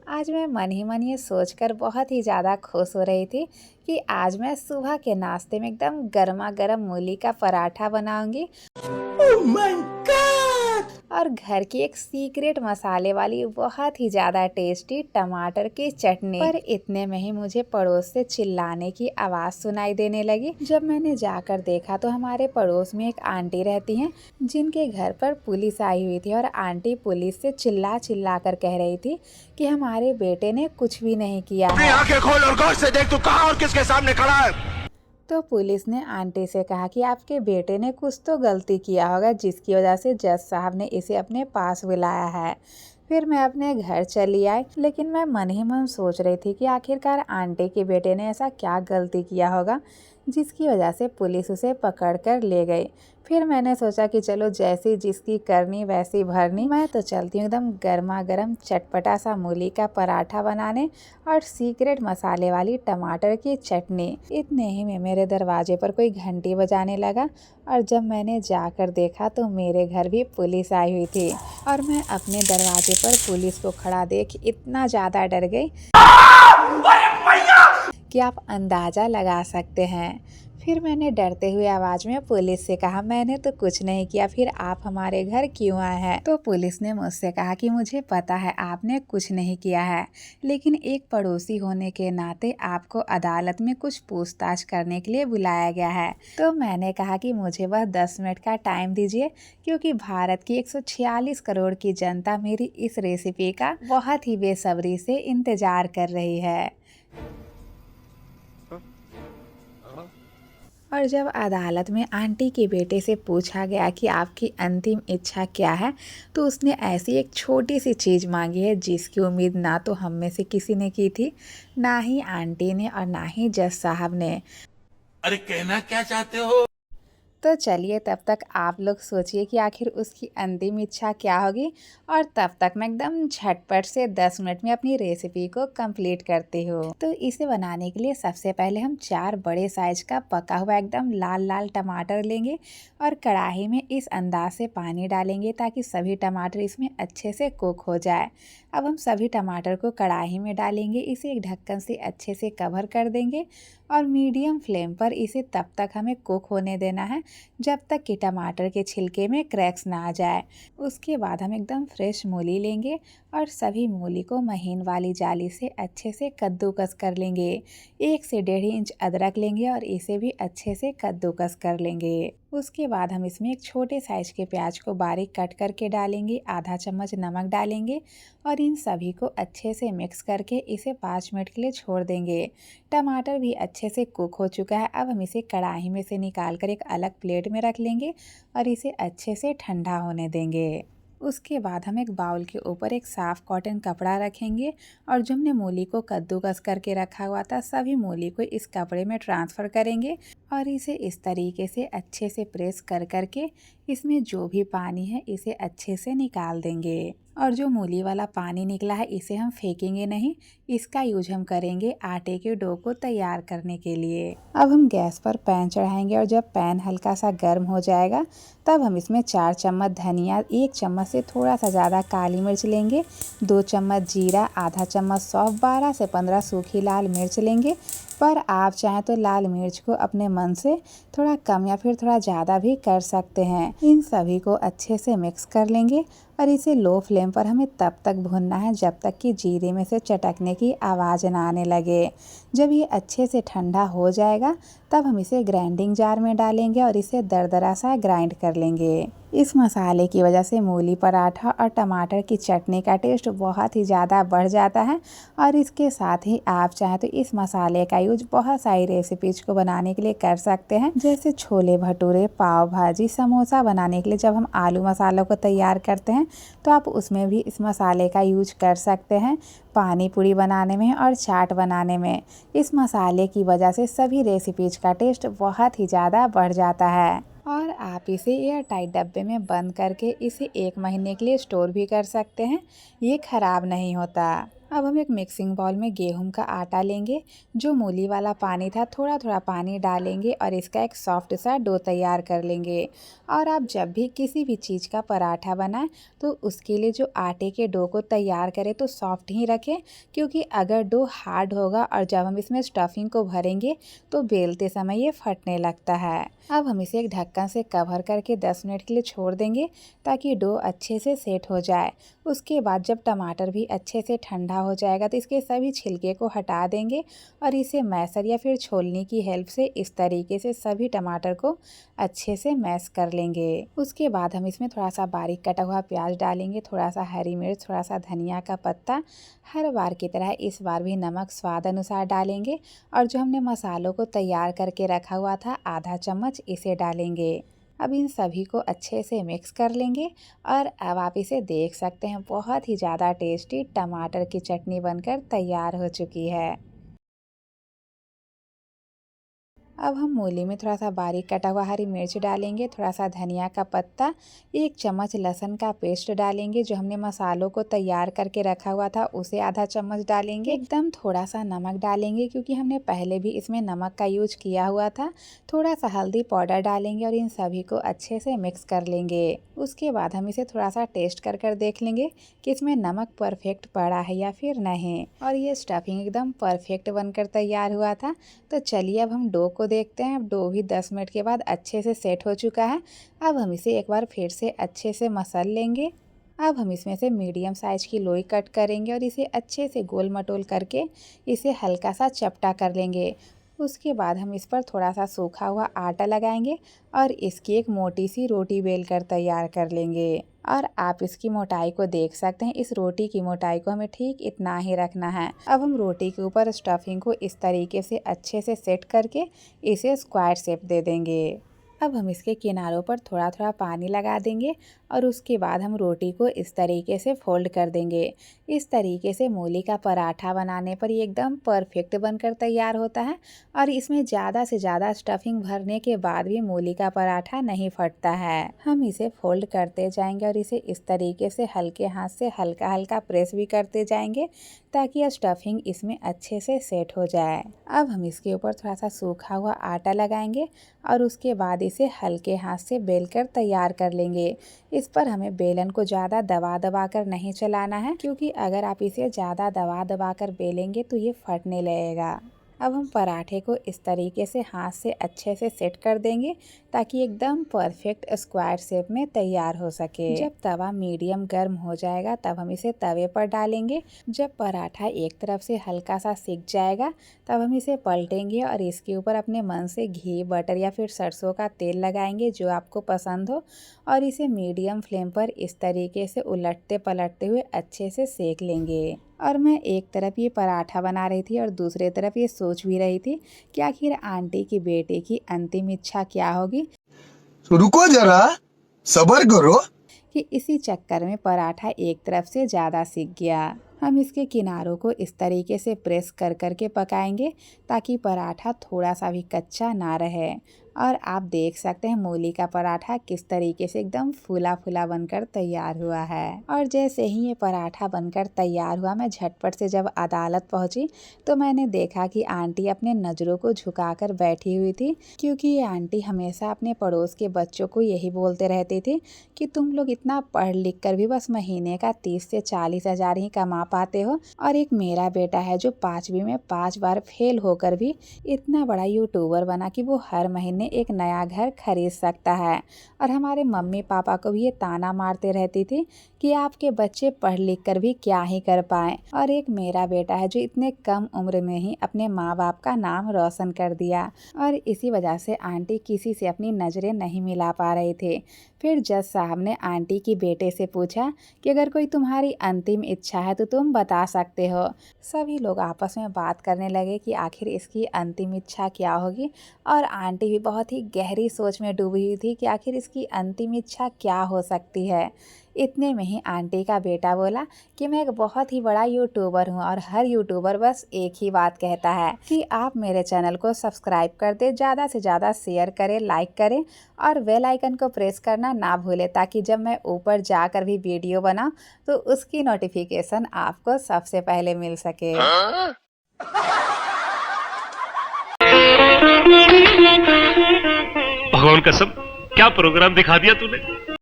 आज मैं मन ही मन ये सोचकर बहुत ही ज़्यादा खुश हो रही थी कि आज मैं सुबह के नाश्ते में एकदम गर्मा गर्म मूली का पराठा बनाऊंगी Oh my God! और घर की एक सीक्रेट मसाले वाली बहुत ही ज़्यादा टेस्टी टमाटर की चटनी। पर इतने में ही मुझे पड़ोस से चिल्लाने की आवाज़ सुनाई देने लगी। जब मैंने जाकर देखा तो हमारे पड़ोस में एक आंटी रहती हैं जिनके घर पर पुलिस आई हुई थी और आंटी पुलिस से चिल्ला चिल्ला कर कह रही थी कि हमारे बेटे ने कुछ भी नहीं किया अपनी है। आंखें खोल और गौर से देख, तू कहां और किसके सामने खड़ा है। तो पुलिस ने आंटी से कहा कि आपके बेटे ने कुछ तो गलती किया होगा जिसकी वजह से जज साहब ने इसे अपने पास बुलाया है। फिर मैं अपने घर चली आई, लेकिन मैं मन ही मन सोच रही थी कि आखिरकार आंटी के बेटे ने ऐसा क्या गलती किया होगा जिसकी वजह से पुलिस उसे पकड़ कर ले गई। फिर मैंने सोचा कि चलो जैसी जिसकी करनी वैसी भरनी, मैं तो चलती हूँ एकदम गर्मा गर्म चटपटा सा मूली का पराठा बनाने और सीक्रेट मसाले वाली टमाटर की चटनी। इतने ही में मेरे दरवाजे पर कोई घंटी बजाने लगा और जब मैंने जाकर देखा तो मेरे घर भी पुलिस आई हुई थी और मैं अपने दरवाजे पर पुलिस को खड़ा देख इतना ज़्यादा डर गई कि आप अंदाज़ा लगा सकते हैं। फिर मैंने डरते हुए आवाज़ में पुलिस से कहा, मैंने तो कुछ नहीं किया, फिर आप हमारे घर क्यों आए हैं? तो पुलिस ने मुझसे कहा कि मुझे पता है आपने कुछ नहीं किया है, लेकिन एक पड़ोसी होने के नाते आपको अदालत में कुछ पूछताछ करने के लिए बुलाया गया है। तो मैंने कहा कि मुझे बस 10 मिनट का टाइम दीजिए, क्योंकि भारत की 146 करोड़ की जनता मेरी इस रेसिपी का बहुत ही बेसब्री से इंतजार कर रही है। और जब अदालत में आंटी के बेटे से पूछा गया कि आपकी अंतिम इच्छा क्या है, तो उसने ऐसी एक छोटी सी चीज़ मांगी है जिसकी उम्मीद ना तो हम में से किसी ने की थी, ना ही आंटी ने और ना ही जज साहब ने। अरे कहना क्या चाहते हो। तो चलिए तब तक आप लोग सोचिए कि आखिर उसकी अंतिम इच्छा क्या होगी, और तब तक मैं एकदम झटपट से 10 मिनट में अपनी रेसिपी को कंप्लीट करती हूँ। तो इसे बनाने के लिए सबसे पहले हम 4 बड़े साइज का पका हुआ एकदम लाल लाल टमाटर लेंगे और कढ़ाई में इस अंदाज से पानी डालेंगे ताकि सभी टमाटर इसमें अच्छे से कुक हो जाए। अब हम सभी टमाटर को कढ़ाई में डालेंगे, इसे एक ढक्कन से अच्छे से कवर कर देंगे और मीडियम फ्लेम पर इसे तब तक हमें कुक होने देना है जब तक कि टमाटर के छिलके में क्रैक्स ना आ जाए। उसके बाद हम एकदम फ्रेश मूली लेंगे और सभी मूली को महीन वाली जाली से अच्छे से कद्दूकस कर लेंगे। 1 से 1.5 इंच अदरक लेंगे और इसे भी अच्छे से कद्दूकस कर लेंगे। उसके बाद हम इसमें एक छोटे साइज के प्याज को बारीक कट करके डालेंगे, आधा चम्मच नमक डालेंगे और इन सभी को अच्छे से मिक्स करके इसे 5 मिनट के लिए छोड़ देंगे। टमाटर भी अच्छे से कुक हो चुका है। अब हम इसे कढ़ाई में से निकाल कर एक अलग प्लेट में रख लेंगे और इसे अच्छे से ठंडा होने देंगे। उसके बाद हम एक बाउल के ऊपर एक साफ़ कॉटन कपड़ा रखेंगे और जो हमने मूली को कद्दूकस करके रखा हुआ था सभी मूली को इस कपड़े में ट्रांसफ़र करेंगे और इसे इस तरीके से अच्छे से प्रेस कर करके इसमें जो भी पानी है इसे अच्छे से निकाल देंगे। और जो मूली वाला पानी निकला है इसे हम फेंकेंगे नहीं, इसका यूज हम करेंगे आटे के डो को तैयार करने के लिए। अब हम गैस पर पैन चढ़ाएंगे और जब पैन हल्का सा गर्म हो जाएगा तब हम इसमें 4 चम्मच धनिया, 1 चम्मच से थोड़ा सा ज़्यादा काली मिर्च लेंगे, 2 चम्मच जीरा, आधा चम्मच सौंफ, 12 से 15 सूखी लाल मिर्च लेंगे। पर आप चाहें तो लाल मिर्च को अपने मन से थोड़ा कम या फिर थोड़ा ज़्यादा भी कर सकते हैं। इन सभी को अच्छे से मिक्स कर लेंगे और इसे लो फ्लेम पर हमें तब तक भूनना है जब तक कि जीरे में से चटकने की आवाज़ ना आने लगे। जब ये अच्छे से ठंडा हो जाएगा तब हम इसे ग्राइंडिंग जार में डालेंगे और इसे दरदरा सा ग्राइंड कर लेंगे। इस मसाले की वजह से मूली पराठा और टमाटर की चटनी का टेस्ट बहुत ही ज़्यादा बढ़ जाता है और इसके साथ ही आप चाहें तो इस मसाले का यूज बहुत सारी रेसिपीज को बनाने के लिए कर सकते हैं, जैसे छोले भटूरे, पाव भाजी, समोसा बनाने के लिए जब हम आलू मसालों को तैयार करते हैं तो आप उसमें भी इस मसाले का यूज कर सकते हैं। पानी पूरी बनाने में और चाट बनाने में इस मसाले की वजह से सभी रेसिपीज का टेस्ट बहुत ही ज़्यादा बढ़ जाता है। और आप इसे एयर टाइट डब्बे में बंद करके इसे 1 महीने के लिए स्टोर भी कर सकते हैं, ये ख़राब नहीं होता। अब हम एक मिक्सिंग बाउल में गेहूं का आटा लेंगे, जो मूली वाला पानी था थोड़ा थोड़ा पानी डालेंगे और इसका एक सॉफ्ट सा डो तैयार कर लेंगे। और आप जब भी किसी भी चीज़ का पराठा बनाएं तो उसके लिए जो आटे के डो को तैयार करें तो सॉफ्ट ही रखें, क्योंकि अगर डो हार्ड होगा और जब हम इसमें स्टफिंग को भरेंगे तो बेलते समय ये फटने लगता है। अब हम इसे एक ढक्कन से कवर करके 10 मिनट के लिए छोड़ देंगे ताकि डो अच्छे से सेट हो जाए। उसके बाद जब टमाटर भी अच्छे से ठंडा हो जाएगा तो इसके सभी छिलके को हटा देंगे और इसे मैशर या फिर छोलनी की हेल्प से इस तरीके से सभी टमाटर को अच्छे से मैश कर लेंगे। उसके बाद हम इसमें थोड़ा सा बारीक कटा हुआ प्याज डालेंगे, थोड़ा सा हरी मिर्च, थोड़ा सा धनिया का पत्ता। हर बार की तरह इस बार भी नमक स्वाद अनुसार डालेंगे और जो हमने मसालों को तैयार करके रखा हुआ था आधा चम्मच इसे डालेंगे। अब इन सभी को अच्छे से मिक्स कर लेंगे और अब आप इसे देख सकते हैं, बहुत ही ज़्यादा टेस्टी टमाटर की चटनी बनकर तैयार हो चुकी है। अब हम मूली में थोड़ा सा बारीक कटा हुआ हरी मिर्च डालेंगे, थोड़ा सा धनिया का पत्ता, 1 चम्मच लहसुन का पेस्ट डालेंगे, जो हमने मसालों को तैयार करके रखा हुआ था उसे आधा चम्मच डालेंगे। एकदम थोड़ा सा नमक डालेंगे क्योंकि हमने पहले भी इसमें नमक का यूज किया हुआ था। थोड़ा सा हल्दी पाउडर डालेंगे और इन सभी को अच्छे से मिक्स कर लेंगे। उसके बाद हम इसे थोड़ा सा टेस्ट कर देख लेंगे कि इसमें नमक परफेक्ट पड़ा है या फिर नहीं। और ये स्टफिंग एकदम परफेक्ट बनकर तैयार हुआ था। तो चलिए अब हम डो को देखते हैं। अब डो भी 10 मिनट के बाद अच्छे से सेट हो चुका है। अब हम इसे एक बार फिर से अच्छे से मसल लेंगे। अब हम इसमें से मीडियम साइज की लोई कट करेंगे और इसे अच्छे से गोल मटोल करके इसे हल्का सा चपटा कर लेंगे। उसके बाद हम इस पर थोड़ा सा सूखा हुआ आटा लगाएंगे और इसकी एक मोटी सी रोटी बेल कर तैयार कर लेंगे। और आप इसकी मोटाई को देख सकते हैं, इस रोटी की मोटाई को हमें ठीक इतना ही रखना है। अब हम रोटी के ऊपर स्टफिंग को इस तरीके से अच्छे से सेट करके इसे स्क्वायर शेप दे देंगे। अब हम इसके किनारों पर थोड़ा थोड़ा पानी लगा देंगे और उसके बाद हम रोटी को इस तरीके से फोल्ड कर देंगे। इस तरीके से मूली का पराठा बनाने पर ये एकदम परफेक्ट बनकर तैयार होता है और इसमें ज़्यादा से ज़्यादा स्टफिंग भरने के बाद भी मूली का पराठा नहीं फटता है। हम इसे फोल्ड करते जाएंगे और इसे इस तरीके से हल्के हाथ से हल्का हल्का प्रेस भी करते जाएंगे ताकि यह स्टफिंग इसमें अच्छे से सेट हो जाए। अब हम इसके ऊपर थोड़ा सा सूखा हुआ आटा लगाएंगे और उसके बाद इसे हल्के हाथ से बेलकर तैयार कर लेंगे। इस पर हमें बेलन को ज़्यादा दबा दबा कर नहीं चलाना है, क्योंकि अगर आप इसे ज़्यादा दबा दबा कर बेलेंगे तो ये फटने लगेगा। अब हम पराठे को इस तरीके से हाथ से अच्छे से सेट कर देंगे ताकि एकदम परफेक्ट स्क्वायर शेप में तैयार हो सके। जब तवा मीडियम गर्म हो जाएगा तब हम इसे तवे पर डालेंगे। जब पराठा एक तरफ से हल्का सा सिक जाएगा तब हम इसे पलटेंगे और इसके ऊपर अपने मन से घी, बटर या फिर सरसों का तेल लगाएंगे जो आपको पसंद हो और इसे मीडियम फ्लेम पर इस तरीके से उलटते पलटते हुए अच्छे से सेक लेंगे। और मैं एक तरफ ये पराठा बना रही थी और दूसरी तरफ ये सोच भी रही थी कि आखिर आंटी की बेटे की अंतिम इच्छा क्या होगी। तो रुको जरा, सब्र करो। कि इसी चक्कर में पराठा एक तरफ से ज़्यादा सिक गया। हम इसके किनारों को इस तरीके से प्रेस कर करके पकाएंगे ताकि पराठा थोड़ा सा भी कच्चा ना रहे। और आप देख सकते हैं मूली का पराठा किस तरीके से एकदम फूला फूला बनकर तैयार हुआ है। और जैसे ही ये पराठा बनकर तैयार हुआ मैं झटपट से जब अदालत पहुंची तो मैंने देखा कि आंटी अपने नज़रों को झुकाकर बैठी हुई थी, क्योंकि ये आंटी हमेशा अपने पड़ोस के बच्चों को यही बोलते रहती थी कि तुम लोग इतना पढ़ लिख कर भी बस महीने का 30 से 40 हज़ार ही कमा पाते हो, और एक मेरा बेटा है जो 5वीं में 5 बार फेल होकर भी इतना बड़ा यूट्यूबर बना कि वो हर महीने एक नया घर खरीद सकता है। और हमारे मम्मी पापा को भी ये ताना मारते रहती थी कि आपके बच्चे पढ़ लिख कर भी क्या ही कर पाए, और एक मेरा बेटा है जो इतने कम उम्र में ही अपने माँ बाप का नाम रोशन कर दिया। और इसी वजह से आंटी किसी से अपनी नज़रें नहीं मिला पा रहे थे। फिर जज साहब ने आंटी की बेटे से पूछा कि अगर कोई तुम्हारी अंतिम इच्छा है तो तुम बता सकते हो। सभी लोग आपस में बात करने लगे कि आखिर इसकी अंतिम इच्छा क्या होगी, और आंटी भी बहुत ही गहरी सोच में डूबी हुई थी कि आखिर इसकी अंतिम इच्छा क्या हो सकती है। इतने में ही आंटी का बेटा बोला कि मैं एक बहुत ही बड़ा यूट्यूबर हूँ और हर यूट्यूबर बस एक ही बात कहता है कि आप मेरे चैनल को सब्सक्राइब कर दे, ज़्यादा से ज़्यादा शेयर करें, लाइक करें और बेल आइकन को प्रेस करना ना भूलें, ताकि जब मैं ऊपर जाकर भी वीडियो बनाऊँ तो उसकी नोटिफिकेशन आपको सबसे पहले मिल सके। भगवान कसम, क्या प्रोग्राम दिखा दिया तूने।